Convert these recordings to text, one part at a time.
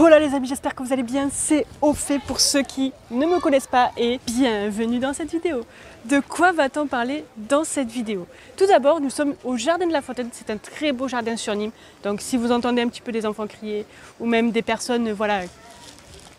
Oh là les amis, j'espère que vous allez bien, c'est Ophé pour ceux qui ne me connaissent pas et bienvenue dans cette vidéo. De quoi va-t-on parler dans cette vidéo? Tout d'abord, nous sommes au Jardin de la Fontaine, c'est un très beau jardin sur Nîmes. Donc si vous entendez un petit peu des enfants crier ou même des personnes, voilà,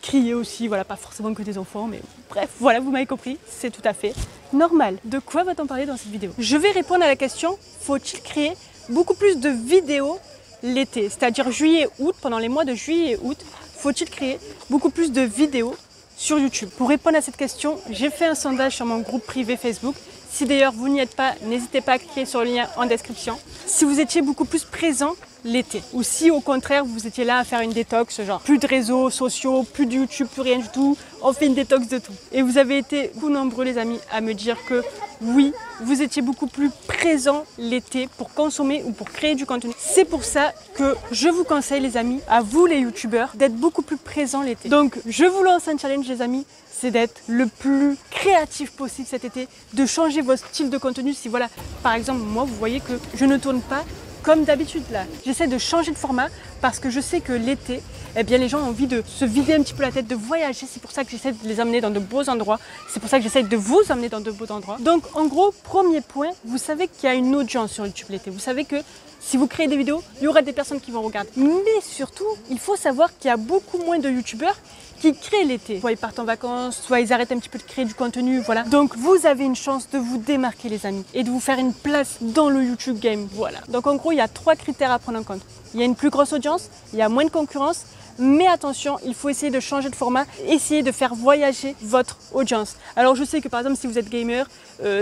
crier aussi, voilà, pas forcément que des enfants, mais bref, voilà, vous m'avez compris, c'est tout à fait normal. De quoi va-t-on parler dans cette vidéo? Je vais répondre à la question, faut-il créer beaucoup plus de vidéos l'été, c'est-à-dire juillet-août, pendant les mois de juillet et août, faut-il créer beaucoup plus de vidéos sur YouTube? Pour répondre à cette question, j'ai fait un sondage sur mon groupe privé Facebook. Si d'ailleurs vous n'y êtes pas, n'hésitez pas à cliquer sur le lien en description. Si vous étiez beaucoup plus présent l'été, ou si au contraire vous étiez là à faire une détox, genre plus de réseaux sociaux, plus de YouTube, plus rien du tout, on fait une détox de tout. Et vous avez été beaucoup nombreux les amis à me dire que oui, vous étiez beaucoup plus présent l'été pour consommer ou pour créer du contenu. C'est pour ça que je vous conseille les amis, à vous les youtubeurs, d'être beaucoup plus présents l'été. Donc je vous lance un challenge les amis, c'est d'être le plus créatif possible cet été, de changer votre style de contenu. Si voilà, par exemple moi vous voyez que je ne tourne pas comme d'habitude là, j'essaie de changer de format parce que je sais que l'été, eh bien les gens ont envie de se vider un petit peu la tête, de voyager. C'est pour ça que j'essaie de les amener dans de beaux endroits. C'est pour ça que j'essaie de vous amener dans de beaux endroits. Donc en gros, premier point, vous savez qu'il y a une audience sur YouTube l'été. Vous savez que si vous créez des vidéos, il y aura des personnes qui vont regarder. Mais surtout, il faut savoir qu'il y a beaucoup moins de youtubeurs qui créent l'été. Soit ils partent en vacances, soit ils arrêtent un petit peu de créer du contenu, voilà. Donc vous avez une chance de vous démarquer les amis et de vous faire une place dans le YouTube game, voilà. Donc en gros, il y a 3 critères à prendre en compte. Il y a une plus grosse audience, il y a moins de concurrence, mais attention, il faut essayer de changer de format, essayer de faire voyager votre audience. Alors je sais que par exemple si vous êtes gamer,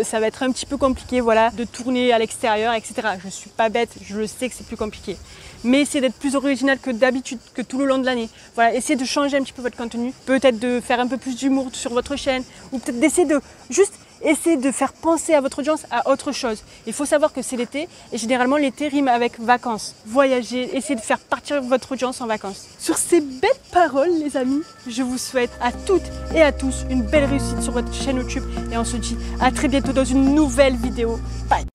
ça va être un petit peu compliqué, voilà, de tourner à l'extérieur, etc. Je suis pas bête, je le sais que c'est plus compliqué. Mais essayez d'être plus original que d'habitude, que tout le long de l'année. Voilà, essayez de changer un petit peu votre contenu, peut-être de faire un peu plus d'humour sur votre chaîne, ou peut-être d'essayer de juste essayer de faire penser à votre audience à autre chose. Il faut savoir que c'est l'été et généralement l'été rime avec vacances. Voyager, essayez de faire partir votre audience en vacances. Sur ces belles paroles les amis, je vous souhaite à toutes et à tous une belle réussite sur votre chaîne YouTube et on se dit à très bientôt dans une nouvelle vidéo. Bye!